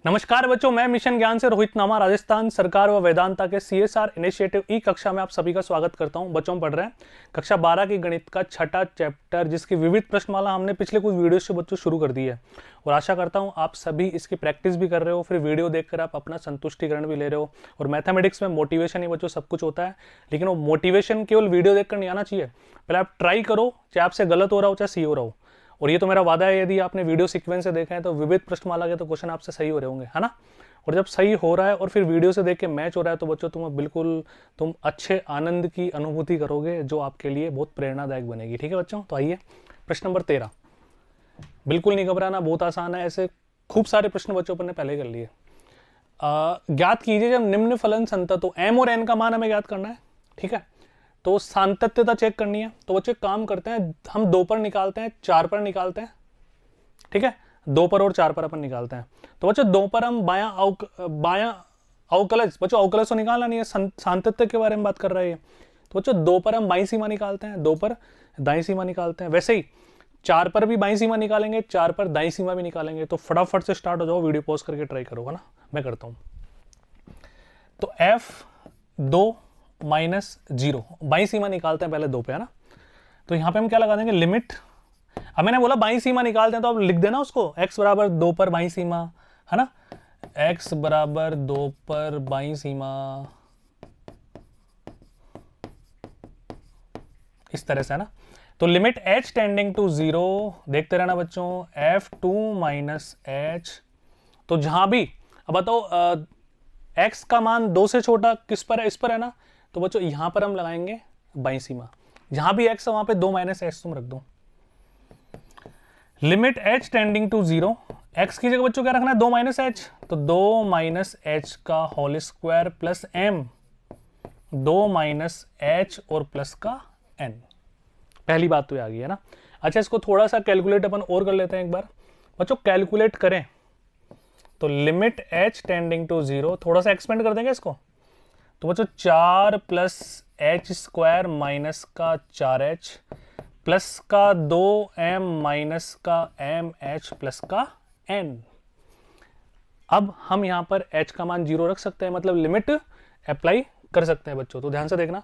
नमस्कार बच्चों, मैं मिशन ज्ञान से रोहित नामा राजस्थान सरकार व वेदांता के सीएसआर इनिशिएटिव ई कक्षा में आप सभी का स्वागत करता हूं। बच्चों पढ़ रहे हैं कक्षा 12 की गणित का छठा चैप्टर, जिसकी विविध प्रश्नमाला हमने पिछले कुछ वीडियो से बच्चों शुरू कर दी है और आशा करता हूं आप सभी इसकी प्रैक्टिस भी कर रहे हो, फिर वीडियो देखकर आप अपना संतुष्टिकरण भी ले रहे हो। और मैथमेटिक्स में मोटिवेशन ही बच्चों सब कुछ होता है, लेकिन वो मोटिवेशन केवल वीडियो देखकर नहीं आना चाहिए। पहले आप ट्राई करो, चाहे आपसे गलत हो रहा हो चाहे सही हो रहा हो। और ये तो मेरा वादा है, यदि आपने वीडियो सीक्वेंस से देखा है तो विविध प्रश्नमाला के तो क्वेश्चन आपसे सही हो रहे होंगे, है ना। और जब सही हो रहा है और फिर वीडियो से देख के मैच हो रहा है तो बच्चों तुम अच्छे आनंद की अनुभूति करोगे, जो आपके लिए बहुत प्रेरणादायक बनेगी। ठीक है बच्चों, तो आइए प्रश्न नंबर 13। बिल्कुल नहीं घबराना, बहुत आसान है। ऐसे खूब सारे प्रश्न बच्चों पर ने पहले कर लिए। ज्ञात कीजिए जब निम्न फलन संतत हो, एम और एन का मान हमें ज्ञात करना है। ठीक है, तो सातत्यता चेक करनी है। तो बच्चों काम करते हैं, हम 2 पर निकालते हैं, 4 पर निकालते हैं। ठीक है, 2 पर और 4 पर अपन निकालते हैं। तो बच्चों 2 पर हम बायां अवकलज, बच्चों अवकलज तो निकालना नहीं है, सातत्य के बारे में बात कर रहे हैं। तो बच्चों 2 पर हम बाईं सीमा निकालते हैं, 2 पर दाईं सीमा निकालते हैं। वैसे ही 4 पर भी बाईं सीमा निकालेंगे, 4 पर दाईं सीमा भी निकालेंगे। तो फटाफट से स्टार्ट हो जाओ, वीडियो पॉज करके ट्राई करो, है ना। मैं करता हूं। तो F2 - 0 बाईं सीमा निकालते हैं पहले 2 पे, है ना। तो यहां पे हम क्या लगा देंगे, लिमिट। अब मैंने बोला बाईं सीमा निकालते हैं, तो अब लिख देना उसको, x बराबर 2 पर बाईं सीमा, है ना। x बराबर 2 पर बाईं सीमा, इस तरह से, है ना। तो लिमिट h टेंडिंग टू 0, देखते रहना बच्चों, F2 - h। तो जहां भी, अब बताओ x का मान 2 से छोटा किस पर है, इस पर है ना। तो बच्चों यहां पर हम लगाएंगे बाईं सीमा, जहां भी x है वहां पे 2 - h तुम रख दो। Limit h tending to 0, x की जगह बच्चों क्या रखना है, 2 - h। तो 2 - h का whole square plus m, 2 - h और प्लस का n। पहली बात तो ये आ गई, है ना। अच्छा, इसको थोड़ा सा कैलकुलेट अपन और कर लेते हैं एक बार। बच्चों कैलकुलेट करें तो लिमिट h टेंडिंग टू 0, थोड़ा सा एक्सपेंड कर देंगे इसको। तो बच्चों 4 + h स्क्वायर माइनस का 4h प्लस का 2m माइनस का mh प्लस का n। अब हम यहां पर h का मान 0 रख सकते हैं, मतलब लिमिट अप्लाई कर सकते हैं बच्चों। तो ध्यान से देखना,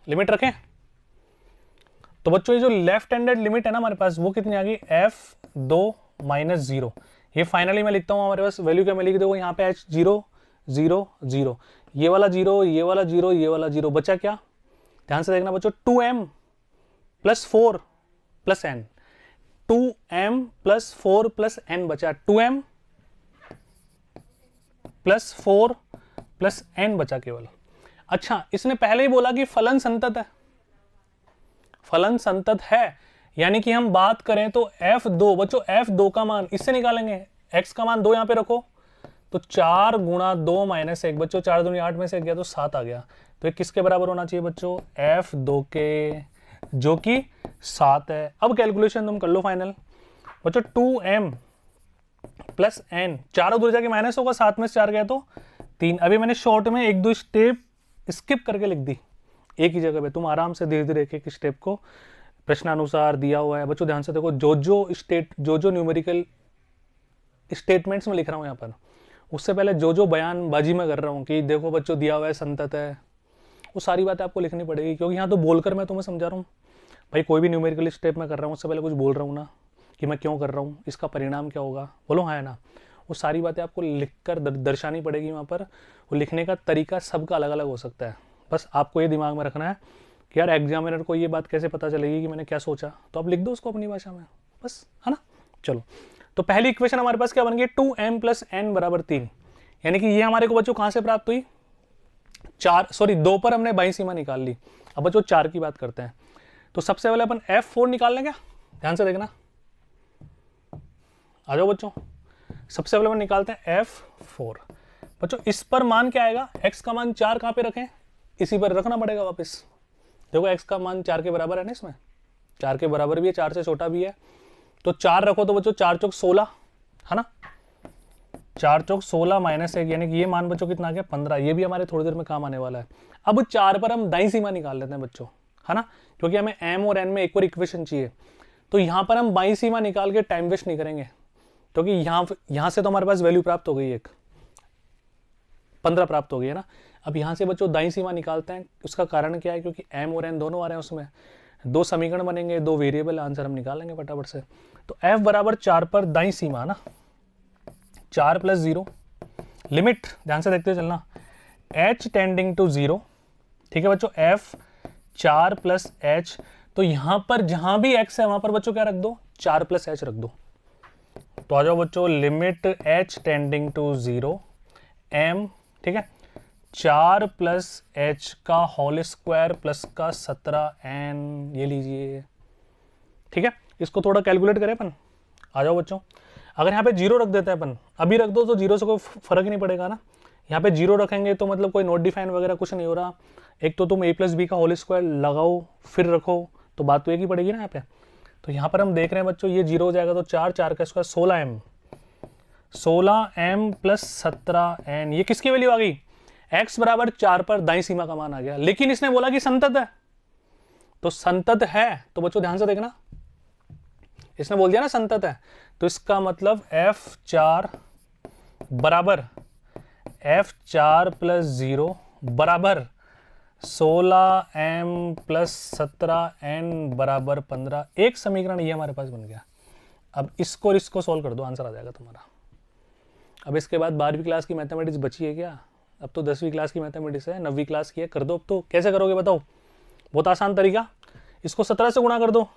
लिमिट रखें। तो बच्चों ये जो लेफ्ट हैंडेड लिमिट है ना हमारे पास, वो कितनी आ गई, F2 - 0। ये फाइनली मैं लिखता हूं, हमारे पास वैल्यू क्या मैं लिख दूंगा यहाँ पे, h 0 0 0, ये वाला 0, ये वाला 0, ये वाला 0, बचा क्या, ध्यान से देखना बच्चों, 2m + 4 + n, 2m + 4 + n बचा, 2m + 4 + n बचा केवल। अच्छा, इसने पहले ही बोला कि फलन संतत है, फलन संतत है, यानी कि हम बात करें तो F2, बच्चों F2 का मान इससे निकालेंगे, x का मान 2 यहां पे रखो, तो 4 × 2 - 1, बच्चों 4 दूनी 8 में से 1 गया तो 7 आ गया। तो ये किसके बराबर होना चाहिए बच्चों, F2 के, जो कि 7 है। अब कैलकुलेशन तुम कर लो फाइनल बच्चों, 2m + n, चारों दूर जाके माइनस होगा, 7 में से 4 गया तो 3। अभी मैंने शॉर्ट में 1-2 स्टेप स्किप करके लिख दी एक ही जगह पे, तुम आराम से धीरे धीरे एक स्टेप को प्रश्नानुसार दिया हुआ है बच्चों। ध्यान से देखो, जो न्यूमेरिकल स्टेटमेंट्स में लिख रहा हूं यहाँ पर, उससे पहले जो बयानबाजी में कर रहा हूँ कि देखो बच्चों दिया हुआ है संतत है, वो सारी बातें आपको लिखनी पड़ेगी, क्योंकि यहाँ तो बोलकर मैं तुम्हें समझा रहा हूँ भाई। कोई भी न्यूमेरिकल स्टेप में कर रहा हूँ उससे पहले कुछ बोल रहा हूँ ना, कि मैं क्यों कर रहा हूँ, इसका परिणाम क्या होगा, बोलो हाँ है ना। वो सारी बातें आपको लिखकर दर्शानी पड़ेगी वहाँ पर। वो लिखने का तरीका सबका अलग अलग हो सकता है, बस आपको ये दिमाग में रखना है कि यार एग्जामिनर को ये बात कैसे पता चलेगी कि मैंने क्या सोचा, तो आप लिख दो उसको अपनी भाषा में, बस, है ना। चलो, तो पहली इक्वेशन हमारे पास क्या बन गई, 2m + n = 3, यानी कि ये हमारे को बच्चों कहां से प्राप्त हुई, 2 पर हमने बाईं सीमा निकाल ली। अब बच्चों 4 की बात करते हैं। तो सबसे पहले अपन F4 निकाल लें क्या, ध्यान से देखना, आ जाओ बच्चों। सबसे पहले अपन निकालते हैं F4। बच्चों इस पर मान क्या आएगा, x का मान 4 कहां पे रखें, इसी पर रखना पड़ेगा वापस। देखो x का मान 4 के बराबर है ना, इसमें 4 के बराबर भी है, 4 से छोटा भी है, तो 4 रखो। तो बच्चों 4 चौक 16, है ना, 4 चौक 16 - 1, यानी कि ये मान बच्चों कितना आ गया, 15। ये भी हमारे थोड़ी देर में काम आने वाला है। अब 4 पर हम दाईं सीमा निकाल लेते हैं बच्चों, है ना, क्योंकि हमें m और n में एक और इक्वेशन चाहिए। तो यहां पर हम बाईं सीमा निकाल के टाइम वेस्ट नहीं करेंगे, क्योंकि यहाँ से तो हमारे पास वैल्यू प्राप्त हो गई, एक 15 प्राप्त हो गई है ना। अब यहाँ से बच्चों दाईं सीमा निकालते हैं, उसका कारण क्या है, क्योंकि m और n दोनों आ रहे हैं, उसमें दो समीकरण बनेंगे, दो वेरिएबल, आंसर हम निकालेंगे फटाफट से। तो f बराबर 4 पर दाईं सीमा ना 4 + 0, लिमिट ध्यान से देखते चलना, h टेंडिंग टू 0, ठीक है बच्चों, f 4 + h, तो यहां पर जहां भी x है वहां पर बच्चों क्या रख दो, 4 + h रख दो। तो आ जाओ बच्चों, limit h tending to 0 m, ठीक है, 4 + h का होल स्क्वायर प्लस का 17n, ये लीजिए, ठीक है। इसको थोड़ा कैलकुलेट करें अपन, आ जाओ बच्चों। अगर यहाँ पे 0 रख देते हैं अपन, अभी रख दो तो 0 से कोई फर्क ही नहीं पड़ेगा ना। यहाँ पे 0 रखेंगे तो मतलब कोई नोट डिफाइन वगैरह कुछ नहीं हो रहा। एक तो तुम a + b का होल स्क्वायर लगाओ फिर रखो, तो बात तो एक ही पड़ेगी ना यहाँ पे। तो यहाँ पर हम देख रहे हैं बच्चों, ये 0 हो जाएगा तो 4 4 का स्क्वायर 16m + 17n, ये किसकी वैल्यू आ गई, x बराबर 4 पर दाईं सीमा का मान आ गया। लेकिन इसने बोला कि संतत है, तो संतत है तो बच्चों ध्यान से देखना, इसने बोल दिया ना संतत है, तो इसका मतलब f4 बराबर f4 + 0 बराबर 16m + 17n बराबर 15। एक समीकरण ये हमारे पास बन गया। अब इसको और इसको सोल्व कर दो, आंसर आ जाएगा तुम्हारा। अब इसके बाद 12वीं क्लास की मैथमेटिक्स बची है क्या, अब तो 10वीं क्लास की मैथमेटिक्स है, 9वीं क्लास की है, कर दो। अब तो कैसे करोगे बताओ, बहुत आसान तरीका, इसको 17 से गुणा कर दो,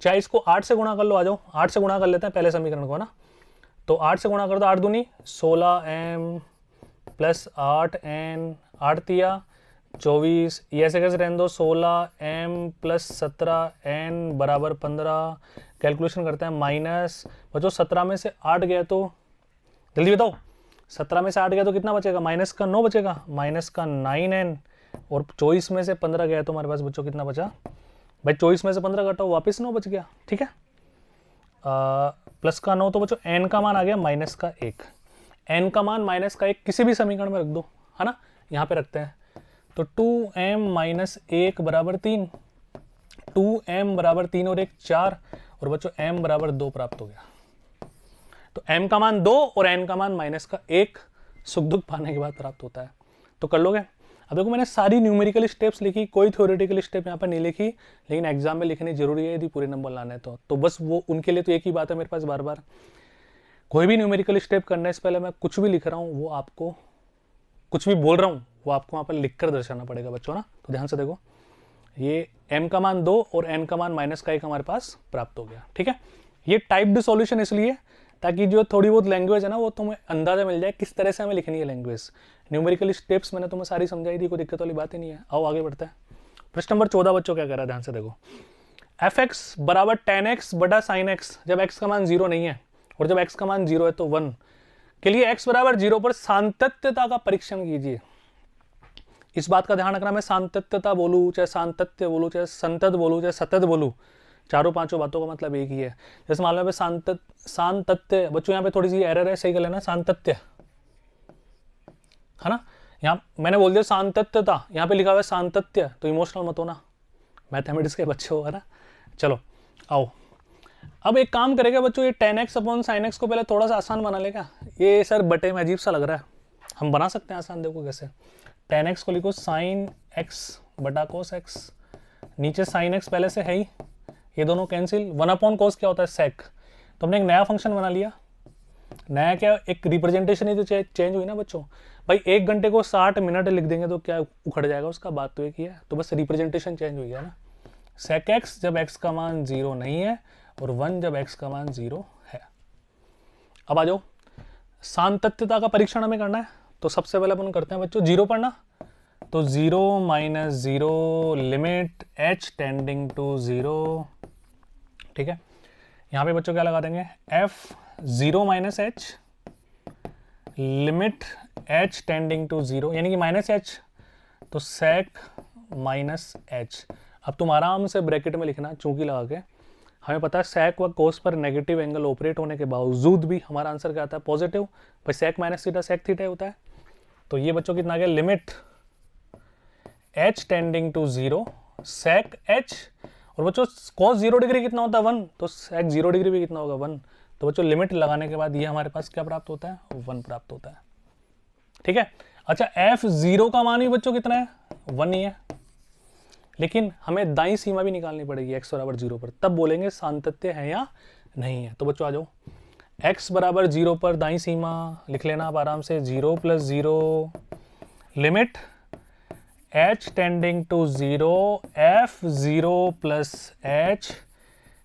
चाहे इसको 8 से गुणा कर लो, आ जाओ 8 से गुणा कर लेते हैं पहले समीकरण को ना। तो 8 से गुणा कर दो, 8 दूनी 16m + 8n, 8 तिया 24, ये ऐसे कैसे रहने दो, 16m + 17n बराबर 15। कैलकुलेशन करते हैं, माइनस बच्चों 17 में से 8 गया तो जल्दी बताओ, 17 में से 8 गया तो कितना बचेगा, माइनस का 9 बचेगा, माइनस का 9n, और 24 में से 15 गया तो हमारे पास बच्चों कितना बचा भाई, 24 में से 15 घटाओ वापस 9 बच गया, ठीक है। प्लस का 9, तो बच्चों n का मान आ गया -1, n का मान -1 किसी भी समीकरण में रख दो, है ना, यहाँ पे रखते हैं। तो 2m - 1 बराबर 3, 2m बराबर 3 और 1 4, और बच्चों m बराबर 2 प्राप्त हो गया। तो m का मान 2 और n का मान -1 सुख दुख पाने के बाद प्राप्त होता है। तो कर लोगे। अब देखो मैंने सारी न्यूमेरिकल स्टेप्स लिखी, कोई थ्योरेटिकल स्टेप यहाँ पर नहीं लिखी, लेकिन एग्जाम में लिखनी जरूरी है यदि पूरे नंबर लाने तो बस वो उनके लिए तो एक ही बात है मेरे पास, बार बार कोई भी न्यूमेरिकल स्टेप करने से पहले मैं कुछ भी लिख रहा हूँ वो आपको, कुछ भी बोल रहा हूँ वो आपको वहाँ पर लिख कर दर्शाना पड़ेगा बच्चों ना। तो ध्यान से देखो, ये m का मान 2 और n का मान -1 हमारे पास प्राप्त हो गया, ठीक है। ये टाइप्ड सॉल्यूशन इसलिए ताकि जो थोड़ी बहुत लैंग्वेज है ना वो तुम्हें अंदाजा मिल जाए किस तरह से हमें लिखनी है लैंग्वेज। न्यूमेरिकल स्टेप्स मैंने तुम्हें सारी समझाई थी, कोई दिक्कत वाली बात ही नहीं है। आओ आगे बढ़ते हैं। प्रश्न नंबर 14 बच्चों क्या कह रहा है, ध्यान से देखो, fx बराबर tan x बटा sin x, जब x का मान 0 नहीं है और जब x का मान 0 है तो 1 के लिए x बराबर 0 पर सातत्यता का परीक्षण कीजिए। इस बात का ध्यान रखना, मैं सातत्यता बोलूँ चाहे सातत्य बोलूँ चाहे संतत बोलूँ चाहे सतत बोलूँ, चारों पांचों बातों का मतलब एक ही है। जैसे मान लो पे सांतत्य, बच्चों यहाँ पे थोड़ी सी एरर है, सही कर लेना, सांतत्य है ना, यहाँ मैंने बोल दिया सांतत्यता, यहाँ पे लिखा हुआ है सांतत्य, तो इमोशनल मत होना, मैथमेटिक्स के बच्चे हो, है ना। चलो आओ, अब एक काम करेगा बच्चों, ये tan x / sin x को पहले थोड़ा सा आसान बना लेगा। ये सर बटे में अजीब सा लग रहा है, हम बना सकते हैं आसान, देखो कैसे। tan x को लिखो sin x बटा cos x, नीचे sin x पहले से है ही, ये दोनों कैंसिल, 1/cos क्या होता है sec, तो हमने एक नया फंक्शन बना लिया। नया क्या, एक रिप्रेजेंटेशन ही तो चेंज हुई ना बच्चों। भाई 1 घंटे को 60 मिनट लिख देंगे तो क्या उखड़ जाएगा उसका, बात तो एक ही है, तो बस रिप्रेजेंटेशन चेंज हुई है ना। sec x जब x का मान 0 नहीं है और 1 जब x का मान 0 है। अब आ जाओ, सांतत्यता का परीक्षण हमें करना है, तो सबसे पहले अपन करते हैं बच्चों 0 पर ना, तो 0 - 0 लिमिट h टेंडिंग टू 0, ठीक है। यहाँ पे बच्चों क्या लगा देंगे, f0 - h limit h tending to 0, यानी कि -h, तो sec -h। अब तुम आराम से ब्रैकेट में लिखना चूंकि लगा के, हमें पता है sec व cos पर नेगेटिव एंगल ऑपरेट होने के बावजूद भी हमारा आंसर क्या आता है, पॉजिटिव। भाई sec - थीटा sec थीटा होता है, तो ये बच्चों कितना आ गया, limit h tending to 0 sec h, और बच्चों cos 0 डिग्री कितना होता है 1, तो sec 0 डिग्री भी कितना होगा 1, तो बच्चों लिमिट लगाने के बाद ये हमारे पास क्या प्राप्त होता है, 1 प्राप्त होता है। ठीक है। अच्छा f0 का मान भी बच्चों कितना है, 1 ही है, लेकिन हमें दाईं सीमा भी निकालनी पड़ेगी x बराबर 0 पर, तब बोलेंगे सातत्य है या नहीं है। तो बच्चों आ जाओ, x बराबर 0 पर दाईं सीमा लिख लेना आप आराम से, 0 + 0 limit h tending to 0 f0 + h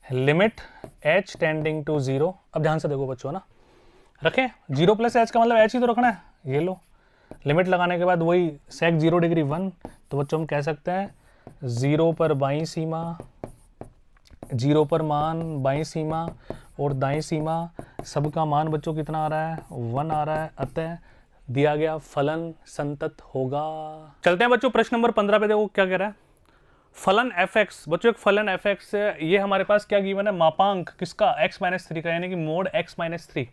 limit h tending to 0। अब ध्यान से देखो बच्चों ना, रखें 0 + h का मतलब h ही तो रखना है, ये लो लिमिट लगाने के बाद वही sec 0 डिग्री 1। तो बच्चों हम कह सकते हैं 0 पर बाईं सीमा, 0 पर मान बाईं सीमा और दाईं सीमा, सबका मान बच्चों कितना आ रहा है, 1 आ रहा है, अतः दिया गया फलन संतत होगा। चलते हैं बच्चों प्रश्न नंबर 15 पे, देखो क्या कह रहा है। फलन fx, बच्चों एक फलन fx है, ये हमारे पास क्या गिवन है, मापांक किसका, x - 3 का, यानी कि mode x - 3,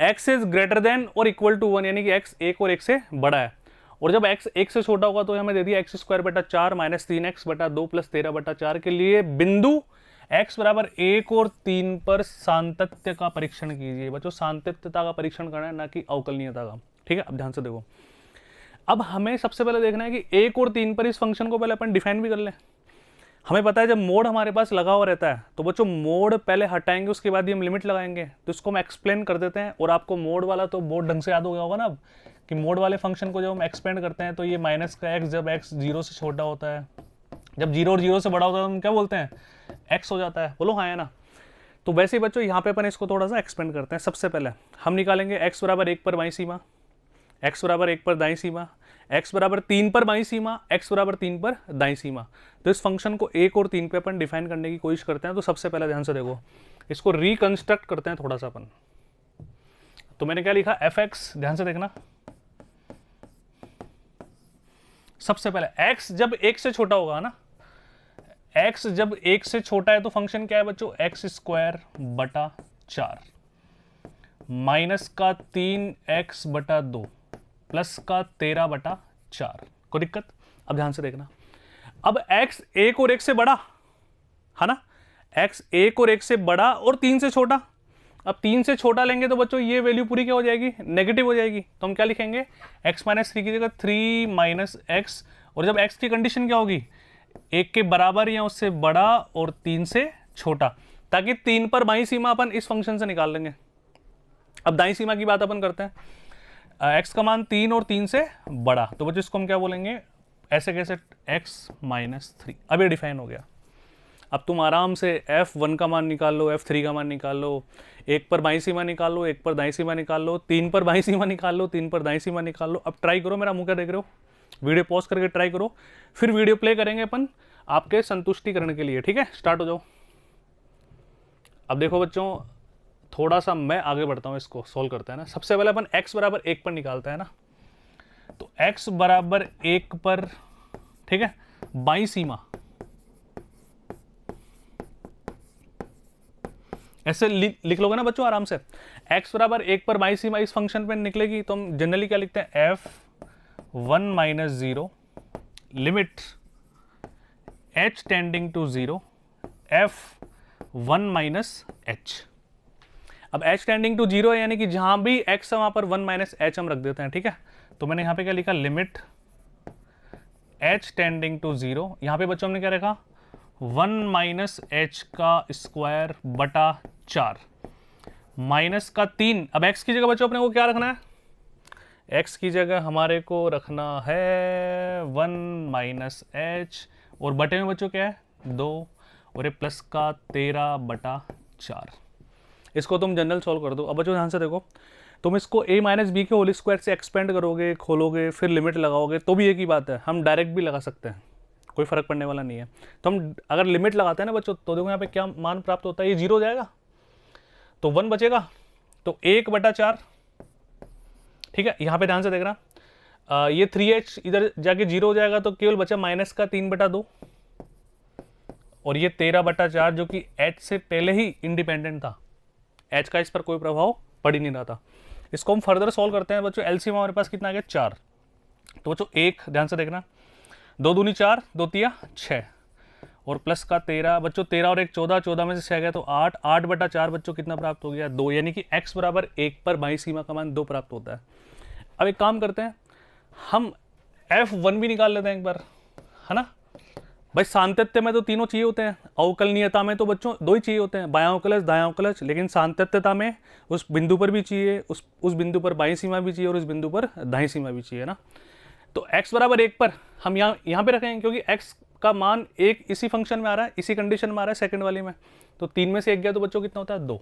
x is greater than और इक्वल टू 1, यानी कि x 1 और 1 से बड़ा है। और जब x 1 से छोटा होगा तो हमें दे दिया x² बटा 4 - 3x बटा 2 + 13 बटा 4 के लिए बिंदु x बराबर 1 और 3 पर सातत्य का परीक्षण कीजिए। बच्चों सातत्यता का परीक्षण करना है, ना कि अवकलनीयता का। ठीक है, अब ध्यान से देखो, अब हमें सबसे पहले देखना है कि 1 और 3 पर इस फंक्शन को पहले अपन डिफाइन भी कर लें। हमें पता है जब मोड हमारे पास लगा हुआ रहता है तो बच्चों मोड पहले हटाएंगे, उसके बाद ही हम लिमिट लगाएंगे। तो इसको हम एक्सप्लेन कर देते हैं, और आपको मोड वाला तो बहुत ढंग से याद हो गया होगा ना अब, कि मोड वाले फंक्शन को जब हम एक्सपेंड करते हैं तो ये माइनस का x जब x 0 से छोटा होता है, जब 0 और 0 से बड़ा होता है तो हम क्या बोलते हैं, x हो जाता है। बोलो हाँ है ना। तो वैसे ही बच्चों यहाँ पे अपन इसको थोड़ा सा एक्सपेंड करते हैं। सबसे पहले हम निकालेंगे x बराबर 1 पर बाईं सीमा, x बराबर 1 पर दाईं सीमा, x बराबर 3 पर बाईं सीमा, x बराबर 3 पर दाईं सीमा। तो इस फंक्शन को 1 और 3 पे अपन डिफाइन करने की कोशिश करते हैं। तो सबसे पहले ध्यान से देखो, इसको रिकंस्ट्रक्ट करते हैं थोड़ा सा अपन। तो मैंने क्या लिखा, fx, ध्यान से देखना, सबसे पहले x जब 1 से छोटा होगा ना, x जब 1 से छोटा है तो फंक्शन क्या है बच्चों, x² बटा 4 माइनस का 3x बटा 2 प्लस का 13 बटा 4। कोई दिक्कत? अब ध्यान से देखना, अब x 1 और 1 से बड़ा है ना, x 1 और 1 से बड़ा और 3 से छोटा। अब 3 से छोटा लेंगे तो बच्चों ये वैल्यू पूरी क्या हो जाएगी, नेगेटिव हो जाएगी। तो हम क्या लिखेंगे, x - 3 की जगह 3 - x, और जब x की कंडीशन क्या होगी, 1 के बराबर या उससे बड़ा और 3 से छोटा, ताकि 3 पर बाईं सीमा अपन इस फंक्शन से निकाल लेंगे। अब दाईं सीमा की बात अपन करते हैं, x का मान 3 और 3 से बड़ा, तो बच्चों इसको हम क्या बोलेंगे, ऐसे कैसे, x - 3। अब ये डिफाइन हो गया। अब तुम आराम से f1 का मान निकाल लो, f3 का मान निकाल लो, 1 पर बाईं सीमा निकाल लो, 1 पर दाईं सीमा निकाल लो, 3 पर बाईं सीमा निकाल लो, 3 पर दाईं सीमा निकाल लो। अब ट्राई करो, मेरा मुंह क्या देख रहे हो, वीडियो पॉज करके ट्राई करो, फिर वीडियो प्ले करेंगे अपन आपके संतुष्टिकरण के लिए। ठीक है, स्टार्ट हो जाओ। अब देखो बच्चों, थोड़ा सा मैं आगे बढ़ता हूँ, इसको सोल्व करते हैं ना। सबसे पहले अपन x बराबर 1 पर निकालते हैं ना, तो x बराबर 1 पर, ठीक है, बाईं सीमा ऐसे लिख लोगे ना बच्चों आराम से, x बराबर 1 पर बाईं सीमा इस फंक्शन पे निकलेगी तो हम जनरली क्या लिखते हैं, f1 - 0 limit h tending to 0 f1 - h। अब h टेंडिंग टू 0 है, यानी कि जहां भी x है वहां पर 1 - h हम रख देते हैं। ठीक है, तो मैंने यहां पे क्या लिखा, लिमिट h टेंडिंग टू 0, यहां पे बच्चों हमने क्या रखा, 1 - h का स्क्वायर बटा 4 माइनस का 3। अब x की जगह बच्चों अपने को क्या रखना है, x की जगह हमारे को रखना है 1 - h, और बटे में बच्चों क्या है, 2, और ये प्लस का 13 बटा 4। इसको तुम जनरल सॉल्व कर दो। अब बच्चों ध्यान से देखो, तुम इसको a - b के होल स्क्वायर से एक्सपेंड करोगे, खोलोगे, फिर लिमिट लगाओगे तो भी एक ही बात है, हम डायरेक्ट भी लगा सकते हैं, कोई फर्क पड़ने वाला नहीं है। तो हम अगर लिमिट लगाते हैं ना बच्चों, तो देखो यहाँ पे क्या मान प्राप्त होता है, ये 0 हो जाएगा तो 1 बचेगा, तो 1 बटा 4। ठीक है, यहाँ पे ध्यान से देखना, ये 3h इधर जाके 0 हो जाएगा तो केवल बचा माइनस का 3 बटा 2, और ये 13 बटा 4 जो कि h से पहले ही इंडिपेंडेंट था, h का इस पर कोई प्रभाव पड़ ही नहीं रहा था। इसको हम फर्दर सॉल्व करते हैं बच्चों, एलसीएम हमारे पास कितना आ गया, 4। तो बच्चों 1, ध्यान से देखना, 2 दूनी 4, 2 तिया 6, और प्लस का 13 बच्चों, 13 और 1 14, 14 में से 6 गया तो 8, 8/4 बच्चों कितना प्राप्त हो गया 2, यानी कि x बराबर 1 पर बाई सीमा का मान 2 प्राप्त होता है। अब एक काम करते हैं, हम F1 भी निकाल लेते हैं एक बार, है ना भाई। सातत्य में तो तीनों चाहिए होते हैं, अवकलनीयता में तो बच्चों 2 ही चाहिए होते हैं, बायां अवकलज दायां अवकलज, लेकिन सातत्यता में उस बिंदु पर भी चाहिए, उस बिंदु पर बाईं सीमा भी चाहिए और उस बिंदु पर दाईं सीमा भी चाहिए ना। तो x बराबर 1 पर हम यहाँ पे रखेंगे, क्योंकि x का मान 1 इसी फंक्शन में आ रहा है, इसी कंडीशन में आ रहा है सेकंड वाली में, तो 3 में से 1 गया तो बच्चों कितना होता है 2।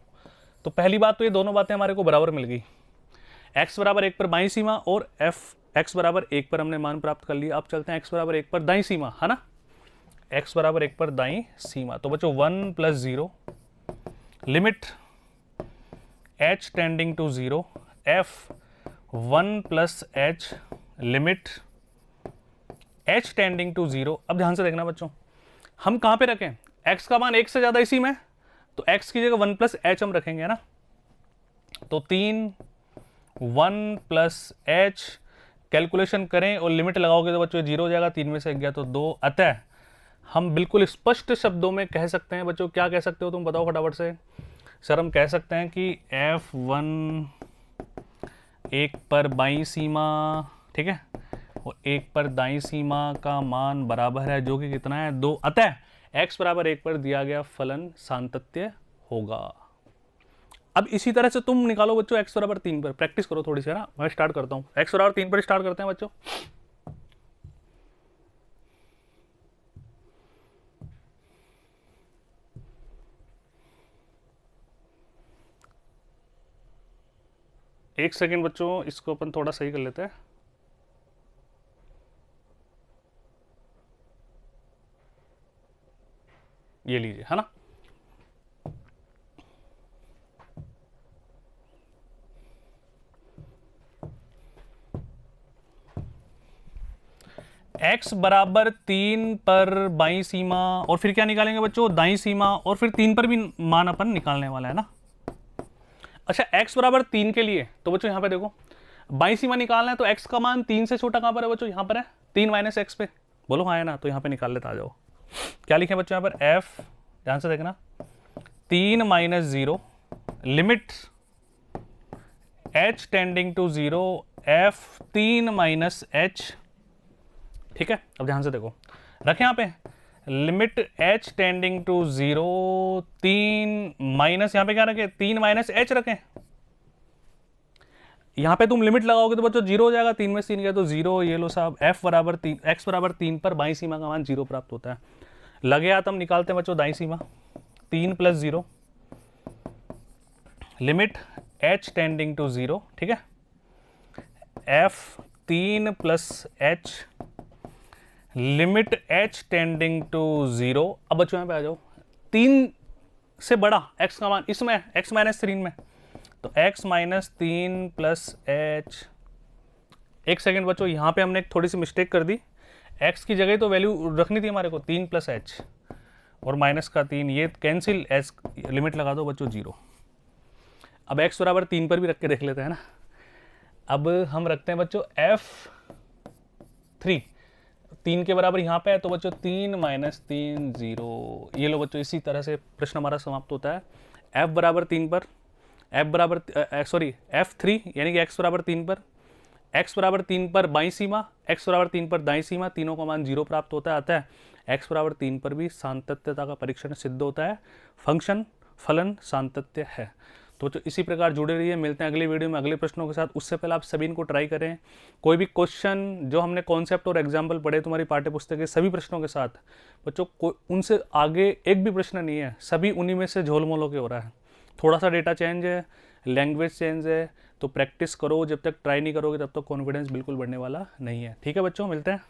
तो पहली बात तो ये दोनों बातें हमारे को बराबर मिल गई, x बराबर 1 पर बाईं सीमा और x बराबर 1 पर हमने मान प्राप्त कर लिया। अब चलते हैं x बराबर 1 पर दाईं सीमा, है ना, x बराबर 1 पर दाईं सीमा। तो बच्चों 1 + 0 limit h tending to 0 f1 + h limit h tending to 0। अब ध्यान से देखना बच्चों, हम कहां पे रखें, x का मान 1 से ज्यादा इसी में, तो x की जगह 1 + h हम रखेंगे ना। तो 3 1 + h कैलकुलेशन करें और लिमिट लगाओगे तो बच्चों 0 हो जाएगा, 3 में से 1 गया तो 2। अतः हम बिल्कुल स्पष्ट शब्दों में कह सकते हैं बच्चों, क्या कह सकते हो तुम बताओ फटाफट से। सर हम कह सकते हैं कि F1 1 पर बाईं सीमा, ठीक है, और 1 पर दाईं सीमा का मान बराबर है, जो कि कितना है 2। अतः x बराबर 1 पर दिया गया फलन सातत्य होगा। अब इसी तरह से तुम निकालो बच्चों x बराबर 3 पर, प्रैक्टिस करो थोड़ी सी, है ना। मैं स्टार्ट करता हूँ, x बराबर 3 पर स्टार्ट करते हैं बच्चों। एक सेकेंड बच्चों, इसको अपन थोड़ा सही कर लेते हैं। ये लीजिए, है ना। x बराबर 3 पर बाईं सीमा, और फिर क्या निकालेंगे बच्चों दाईं सीमा, और फिर 3 पर भी मान अपन निकालने वाला है ना। अच्छा, x बराबर 3 के लिए तो बच्चों यहाँ पे देखो, बाईं सीमा निकालना है तो x का मान 3 से छोटा कहां पर है बच्चों, यहाँ पर है 3 - x पे, बोलो हाँ है ना। तो यहाँ पे निकाल लेते, आ जाओ। क्या लिखे बच्चों यहाँ पर, f, ध्यान से देखना, 3 - 0 limit h tending to 0 f 3 - h, ठीक है। अब ध्यान से देखो, रखें यहाँ पे limit h tending to 0 3 minus, यहाँ पे क्या रखें 3 - h रखें। यहाँ पे तुम लिमिट लगाओगे तो बच्चों 0 हो जाएगा, 3 में से 3 गया तो 0। ये लो साहब, f बराबर 3, x बराबर 3 पर बाईं सीमा का मान 0 प्राप्त होता है। लगे हाथ हम निकालते हैं बच्चों दाईं सीमा, 3 + 0 लिमिट h टेंडिंग टू 0, ठीक है, f 3 + h limit h tending to 0। अब बच्चों यहाँ पे आ जाओ, 3 से बड़ा x का मान इसमें x - 3 में, तो x - 3 + h। एक सेकेंड बच्चों, यहाँ पे हमने थोड़ी सी मिस्टेक कर दी, x की जगह तो वैल्यू रखनी थी हमारे को 3 + h और माइनस का 3, ये कैंसिल, h लिमिट लगा दो बच्चों 0। अब x बराबर 3 पर भी रख के देख लेते हैं ना। अब हम रखते हैं बच्चों F3, 3 के बराबर यहाँ पे है, तो बच्चों 3 - 3 0। ये लो बच्चों, इसी तरह से प्रश्न हमारा समाप्त होता है। f बराबर 3 पर, F3 यानी कि x बराबर 3 पर, x बराबर 3 पर बाईं सीमा, x बराबर 3 पर दाईं सीमा, तीनों का मान 0 प्राप्त होता है। अतः x बराबर 3 पर भी सातत्यता का परीक्षण सिद्ध होता है, फंक्शन फलन सातत्य है। तो इसी प्रकार जुड़े रहिए, मिलते हैं अगली वीडियो में अगले प्रश्नों के साथ। उससे पहले आप सभी इनको ट्राई करें, कोई भी क्वेश्चन जो हमने कॉन्सेप्ट और एग्जाम्पल पढ़े तुम्हारी पाठ्यपुस्तक के सभी प्रश्नों के साथ बच्चों, उनसे आगे एक भी प्रश्न नहीं है, सभी उन्हीं में से झोलमोल होकर हो रहा है। थोड़ा सा डेटा चेंज है, लैंग्वेज चेंज है, तो प्रैक्टिस करो। जब तक ट्राई नहीं करोगे तब तक कॉन्फिडेंस बिल्कुल बढ़ने वाला नहीं है। ठीक है बच्चों, मिलते हैं।